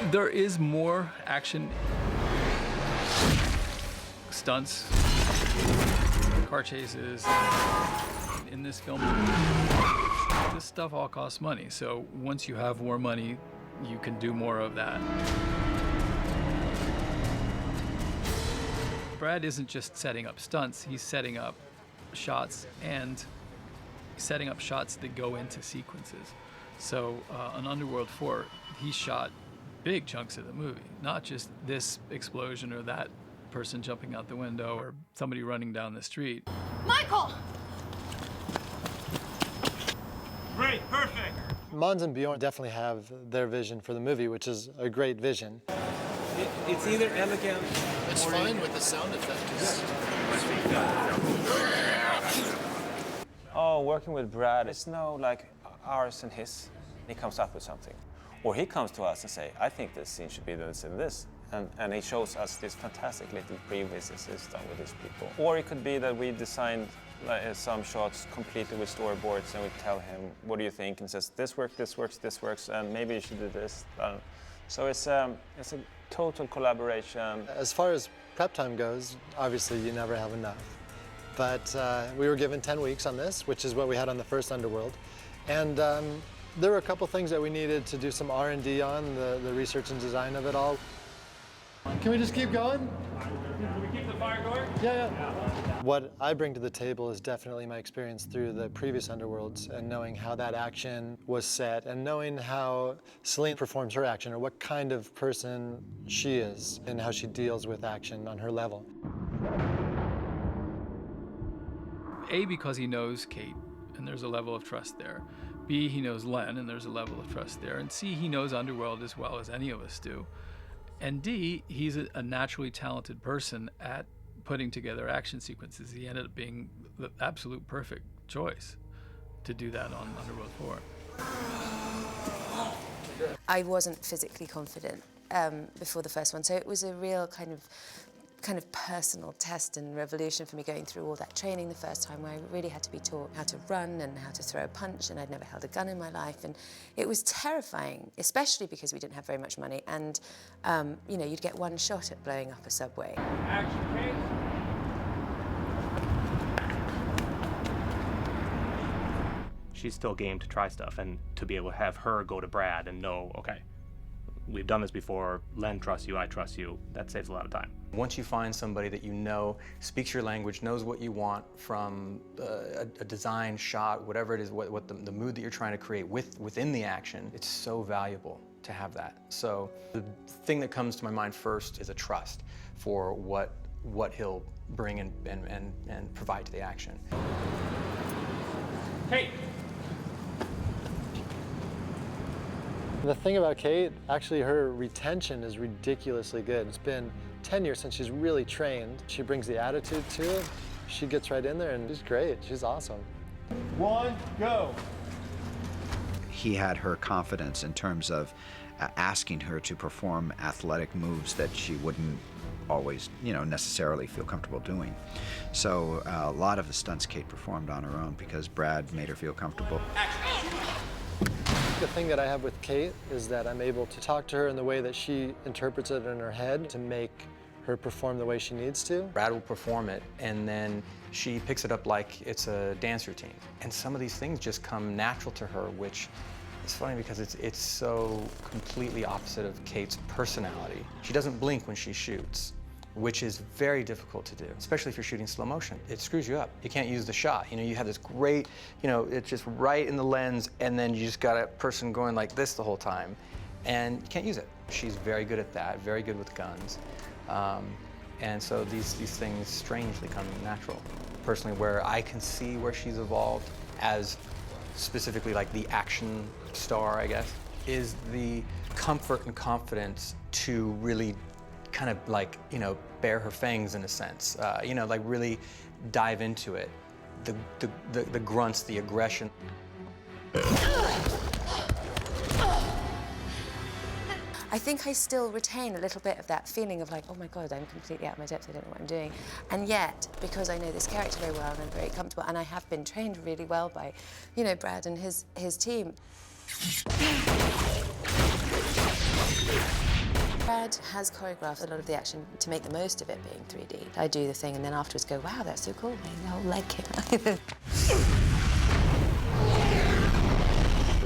There is more action, stunts, car chases in this film. This stuff all costs money, so once you have more money, you can do more of that. Brad isn't just setting up stunts, he's setting up shots and setting up shots that go into sequences. So on Underworld 4, he shot big chunks of the movie, not just this explosion or that person jumping out the window or somebody running down the street. Michael! Great, perfect. Måns and Bjorn definitely have their vision for the movie, which is a great vision. It's either elegant. It's fine with the sound effect. Oh, working with Brad, it's no like ours and his. He comes up with something. Or he comes to us and say, I think this scene should be this and this. And he shows us this fantastic little previews he's done with these people. Or it could be that we designed some shots completely with storyboards and we tell him, what do you think? And he says, this works, this works, this works, and maybe you should do this. So it's a total collaboration. As far as prep time goes, obviously you never have enough. But we were given 10 weeks on this, which is what we had on the first Underworld. And there were a couple things that we needed to do some R&D on, the research and design of it all. Can we just keep going? Can we keep the fire going? Yeah. What I bring to the table is definitely my experience through the previous Underworlds and knowing how that action was set and knowing how Celine performs her action or what kind of person she is and how she deals with action on her level. A, because he knows Kate, and there's a level of trust there. B, he knows Len, and there's a level of trust there. And C, he knows Underworld as well as any of us do. And D, he's a naturally talented person at putting together action sequences. He ended up being the absolute perfect choice to do that on Underworld 4. I wasn't physically confident before the first one, so it was a real kind of personal test and revolution for me going through all that training the first time, where I really had to be taught how to run and how to throw a punch, and I'd never held a gun in my life, and it was terrifying, especially because we didn't have very much money, and you know, you'd get one shot at blowing up a subway. Action, Kate. She's still game to try stuff, and to be able to have her go to Brad and know, okay, we've done this before, Len trusts you, I trust you, that saves a lot of time. Once you find somebody that you know speaks your language, knows what you want from a design, shot, whatever it is, what the mood that you're trying to create within the action, it's so valuable to have that. So the thing that comes to my mind first is a trust for what he'll bring and provide to the action. Kate. The thing about Kate, actually her retention is ridiculously good. It's been 10 years since she's really trained. She brings the attitude to it. She gets right in there and she's great. She's awesome. 1, go. He had her confidence in terms of asking her to perform athletic moves that she wouldn't always, necessarily feel comfortable doing. So a lot of the stunts Kate performed on her own because Brad made her feel comfortable. The thing that I have with Kate is that I'm able to talk to her in the way that she interprets it in her head to make her perform the way she needs to. Brad will perform it, and then she picks it up like it's a dance routine. And some of these things just come natural to her, which is funny because it's so completely opposite of Kate's personality. She doesn't blink when she shoots, which is very difficult to do, especially if you're shooting slow motion. It screws you up. You can't use the shot. You have this great, it's just right in the lens, and then you just got a person going like this the whole time, and you can't use it. She's very good at that, very good with guns. And so these things strangely come natural. Personally, where I can see where she's evolved as specifically like the action star, I guess, is the comfort and confidence to really kind of like, bare her fangs in a sense, like really dive into it. The grunts, the aggression. I think I still retain a little bit of that feeling of like, oh my God, I'm completely out of my depth, I don't know what I'm doing. And yet, because I know this character very well and I'm very comfortable, and I have been trained really well by, Brad and his team. Brad has choreographed a lot of the action to make the most of it being 3D. I do the thing and then afterwards go, wow, that's so cool, the whole leg kick.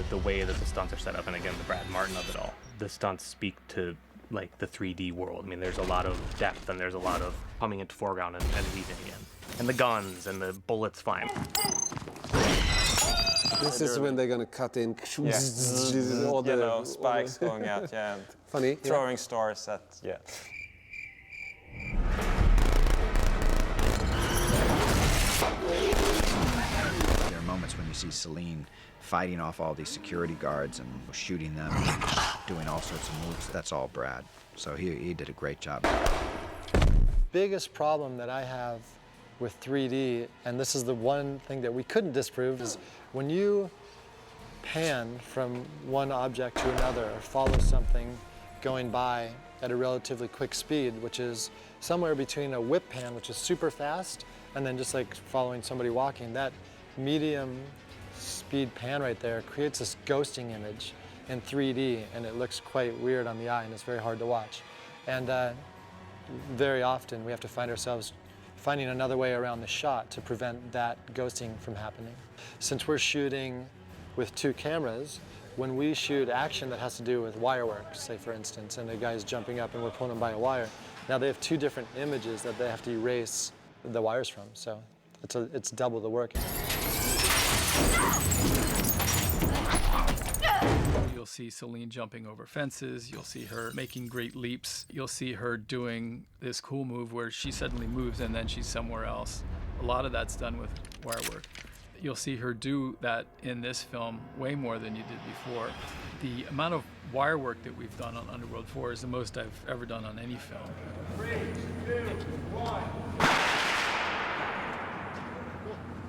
The way that the stunts are set up, and again, the Brad Martin of it all. The stunts speak to like the 3D world. I mean, there's a lot of depth and there's a lot of coming into foreground and leaving again. And the guns and the bullets flying. This is when they're gonna cut in. Yeah. All the, spikes going out, yeah. And funny. throwing stars at, yeah. There are moments when you see Celine fighting off all these security guards and shooting them, doing all sorts of moves. That's all Brad. So he did a great job. Biggest problem that I have with 3D, and this is the one thing that we couldn't disprove, is when you pan from one object to another or follow something going by at a relatively quick speed, which is somewhere between a whip pan, which is super fast, and then just like following somebody walking, that medium speed pan right there creates this ghosting image in 3D, and it looks quite weird on the eye, and it's very hard to watch. And very often we have to find ourselves finding another way around the shot to prevent that ghosting from happening. Since we're shooting with 2 cameras, when we shoot action that has to do with wire work, say for instance, and a guy's jumping up and we're pulling him by a wire, now they have 2 different images that they have to erase the wires from, so it's double the work. You'll see Celine jumping over fences, you'll see her making great leaps, you'll see her doing this cool move where she suddenly moves and then she's somewhere else. A lot of that's done with wire work. You'll see her do that in this film way more than you did before. The amount of wire work that we've done on Underworld 4 is the most I've ever done on any film. 3, 2, 1.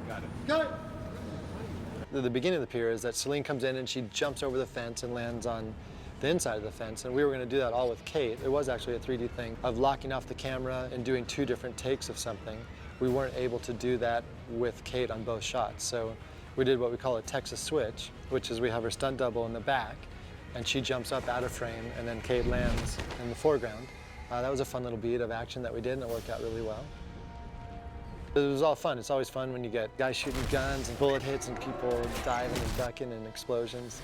Got it. Got it! The beginning of the pier is that Celine comes in and she jumps over the fence and lands on the inside of the fence, and we were going to do that all with Kate. It was actually a 3D thing of locking off the camera and doing 2 different takes of something. We weren't able to do that with Kate on both shots, so we did what we call a Texas switch, which is we have her stunt double in the back, and she jumps up out of frame, and then Kate lands in the foreground. That was a fun little beat of action that we did, and it worked out really well. It was all fun. It's always fun when you get guys shooting guns and bullet hits and people diving and ducking and explosions.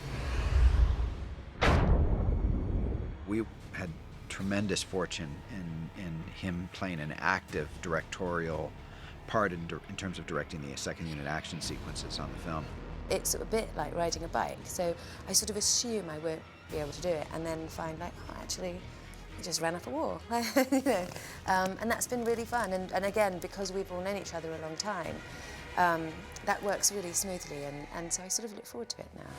We had tremendous fortune in him playing an active directorial part in terms of directing the second unit action sequences on the film. It's a bit like riding a bike, so I sort of assume I won't be able to do it and then find like, oh, actually, I just ran up a wall, you know. And that's been really fun. And again, because we've all known each other a long time, that works really smoothly, and so I sort of look forward to it now.